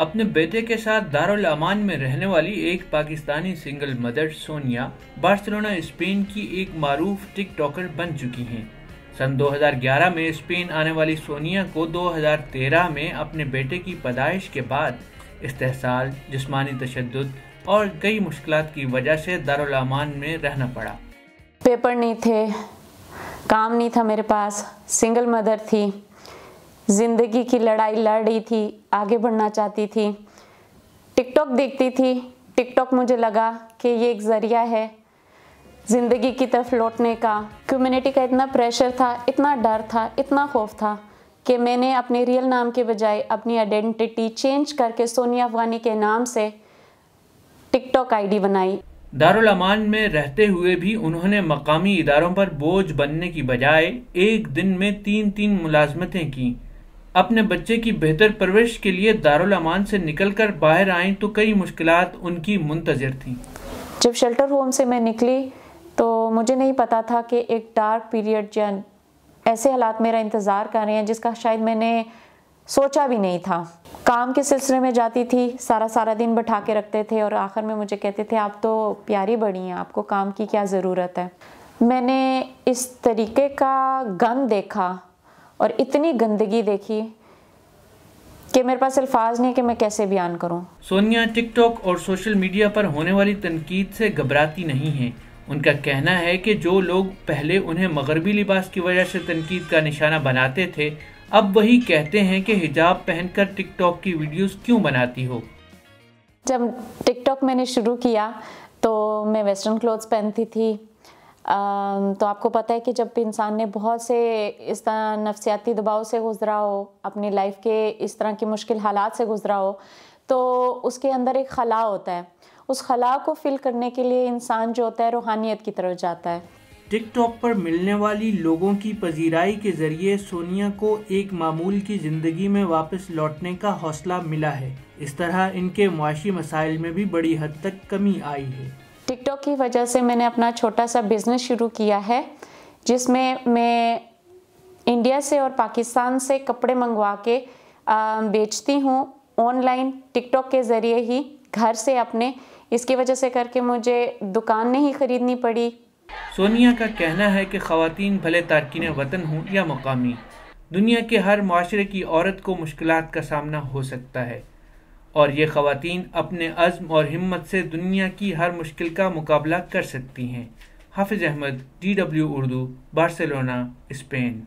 अपने बेटे के साथ दारुल अमान में रहने वाली एक Pakistani single mother Sonia Barcelona Spain की एक मारूफ टिकटॉकर बन चुकी हैं। सन 2011 में स्पेन आने वाली सोनिया को 2013 में अपने बेटे की पैदाइश के बाद इस्तेहसाल, जिस्मानी तशद्दुद और कई मुश्किलात की वजह से दारुल अमान में रहना पड़ा। पेपर नहीं थे, काम नहीं था मेरे पास, सिंगल मदर थी, ज़िंदगी की लड़ाई लड़ रही थी, आगे बढ़ना चाहती थी। टिकटॉक देखती थी। टिकटॉक मुझे लगा कि ये एक ज़रिया है ज़िंदगी की तरफ लौटने का। कम्युनिटी का इतना प्रेशर था, इतना डर था, इतना खौफ था कि मैंने अपने रियल नाम के बजाय अपनी आइडेंटिटी चेंज करके सोनिया अफगानी के नाम से टिकटॉक आईडी बनाई। दारुल अमान में रहते हुए भी उन्होंने मकामी इदारों पर बोझ बनने की बजाय एक दिन में 3 मुलाजमतें की। अपने बच्चे की बेहतर परवरिश के लिए दारुल अमान से निकलकर बाहर आईं तो कई मुश्किलात उनकी मुंतज़िर थीं। जब शेल्टर होम से मैं निकली तो मुझे नहीं पता था कि एक डार्क पीरियड या ऐसे हालात मेरा इंतज़ार कर रहे हैं जिसका शायद मैंने सोचा भी नहीं था। काम के सिलसिले में जाती थी, सारा दिन बैठा के रखते थे और आखिर में मुझे कहते थे आप तो प्यारी बड़ी हैं, आपको काम की क्या ज़रूरत है। मैंने इस तरीके का गंद देखा और इतनी गंदगी देखी कि मेरे पास अल्फाज नहीं कि मैं कैसे बयान करूं। सोनिया टिकटॉक और सोशल मीडिया पर होने वाली तनकीद से घबराती नहीं हैं। उनका कहना है कि जो लोग पहले उन्हें मगरबी लिबास की वजह से तनकीद का निशाना बनाते थे, अब वही कहते हैं कि हिजाब पहनकर टिकटॉक की वीडियोस क्यों बनाती हो। जब टिकटॉक मैंने शुरू किया तो मैं वेस्टर्न क्लोथ्स पहनती थी। तो आपको पता है कि जब इंसान ने बहुत से इस तरह नफसियाती दबाव से गुजरा हो, अपनी लाइफ के इस तरह की मुश्किल हालात से गुजरा हो, तो उसके अंदर एक खला होता है। उस खला को फिल करने के लिए इंसान जो होता है रूहानियत की तरफ जाता है। टिकटॉक पर मिलने वाली लोगों की पजीराई के जरिए सोनिया को एक मामूल की ज़िंदगी में वापस लौटने का हौसला मिला है। इस तरह इनके मुआशी मसाइल में भी बड़ी हद तक कमी आई है। टिकटॉक की वजह से मैंने अपना छोटा सा बिजनेस शुरू किया है जिसमें मैं इंडिया से और पाकिस्तान से कपड़े मंगवा के बेचती हूँ ऑनलाइन, टिकटॉक के ज़रिए ही घर से अपने। इसकी वजह से करके मुझे दुकान नहीं खरीदनी पड़ी। सोनिया का कहना है कि ख़वातीन भले तारकीन वतन हों या मकामी, दुनिया के हर माशरे की औरत को मुश्किलात का सामना हो सकता है और ये ख़वातीन अपने अज़्म और हिम्मत से दुनिया की हर मुश्किल का मुकाबला कर सकती हैं। Hafiz Ahmad, DW Urdu, Barcelona, Spain.